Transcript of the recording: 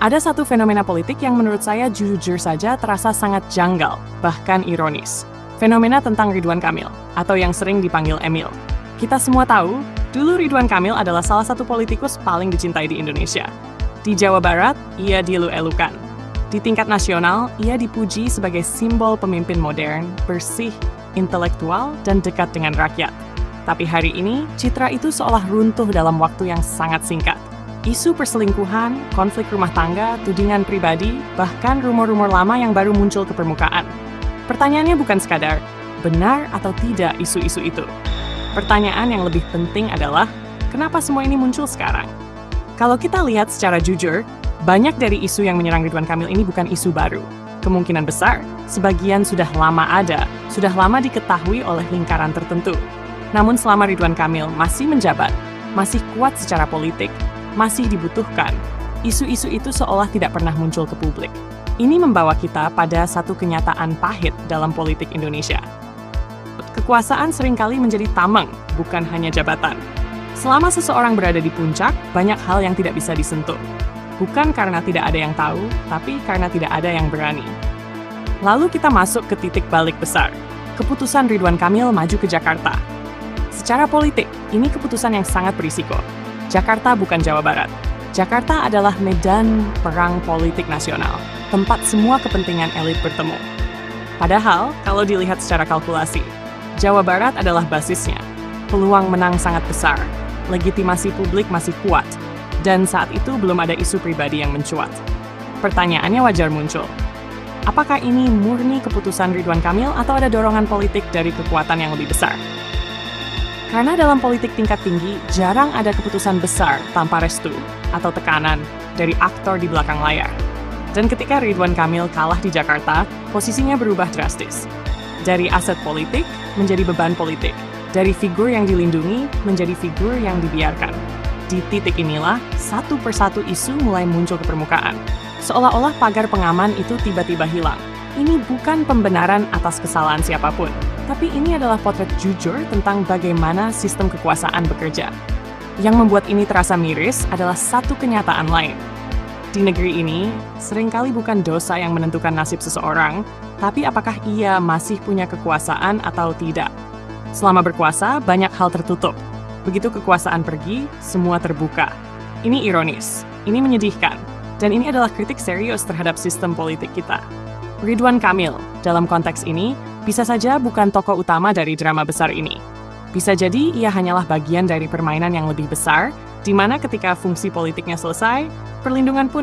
Ada satu fenomena politik yang menurut saya jujur saja terasa sangat janggal, bahkan ironis. Fenomena tentang Ridwan Kamil, atau yang sering dipanggil Emil. Kita semua tahu, dulu Ridwan Kamil adalah salah satu politikus paling dicintai di Indonesia. Di Jawa Barat, ia dielu-elukan. Di tingkat nasional, ia dipuji sebagai simbol pemimpin modern, bersih, intelektual, dan dekat dengan rakyat. Tapi hari ini, citra itu seolah runtuh dalam waktu yang sangat singkat. Isu perselingkuhan, konflik rumah tangga, tudingan pribadi, bahkan rumor-rumor lama yang baru muncul ke permukaan. Pertanyaannya bukan sekadar, benar atau tidak isu-isu itu. Pertanyaan yang lebih penting adalah, kenapa semua ini muncul sekarang? Kalau kita lihat secara jujur, banyak dari isu yang menyerang Ridwan Kamil ini bukan isu baru. Kemungkinan besar, sebagian sudah lama ada, sudah lama diketahui oleh lingkaran tertentu. Namun selama Ridwan Kamil masih menjabat, masih kuat secara politik, masih dibutuhkan, isu-isu itu seolah tidak pernah muncul ke publik. Ini membawa kita pada satu kenyataan pahit dalam politik Indonesia. Kekuasaan seringkali menjadi tameng, bukan hanya jabatan. Selama seseorang berada di puncak, banyak hal yang tidak bisa disentuh. Bukan karena tidak ada yang tahu, tapi karena tidak ada yang berani. Lalu kita masuk ke titik balik besar. Keputusan Ridwan Kamil maju ke Jakarta. Secara politik, ini keputusan yang sangat berisiko. Jakarta bukan Jawa Barat. Jakarta adalah medan perang politik nasional, tempat semua kepentingan elit bertemu. Padahal, kalau dilihat secara kalkulasi, Jawa Barat adalah basisnya. Peluang menang sangat besar, legitimasi publik masih kuat, dan saat itu belum ada isu pribadi yang mencuat. Pertanyaannya wajar muncul. Apakah ini murni keputusan Ridwan Kamil atau ada dorongan politik dari kekuatan yang lebih besar? Karena dalam politik tingkat tinggi, jarang ada keputusan besar tanpa restu atau tekanan dari aktor di belakang layar. Dan ketika Ridwan Kamil kalah di Jakarta, posisinya berubah drastis. Dari aset politik menjadi beban politik. Dari figur yang dilindungi menjadi figur yang dibiarkan. Di titik inilah, satu persatu isu mulai muncul ke permukaan. Seolah-olah pagar pengaman itu tiba-tiba hilang. Ini bukan pembenaran atas kesalahan siapapun, tapi ini adalah potret jujur tentang bagaimana sistem kekuasaan bekerja. Yang membuat ini terasa miris adalah satu kenyataan lain. Di negeri ini, seringkali bukan dosa yang menentukan nasib seseorang, tapi apakah ia masih punya kekuasaan atau tidak. Selama berkuasa, banyak hal tertutup. Begitu kekuasaan pergi, semua terbuka. Ini ironis, ini menyedihkan, dan ini adalah kritik serius terhadap sistem politik kita. Ridwan Kamil, dalam konteks ini, bisa saja bukan tokoh utama dari drama besar ini. Bisa jadi ia hanyalah bagian dari permainan yang lebih besar, di mana ketika fungsi politiknya selesai, perlindungan pun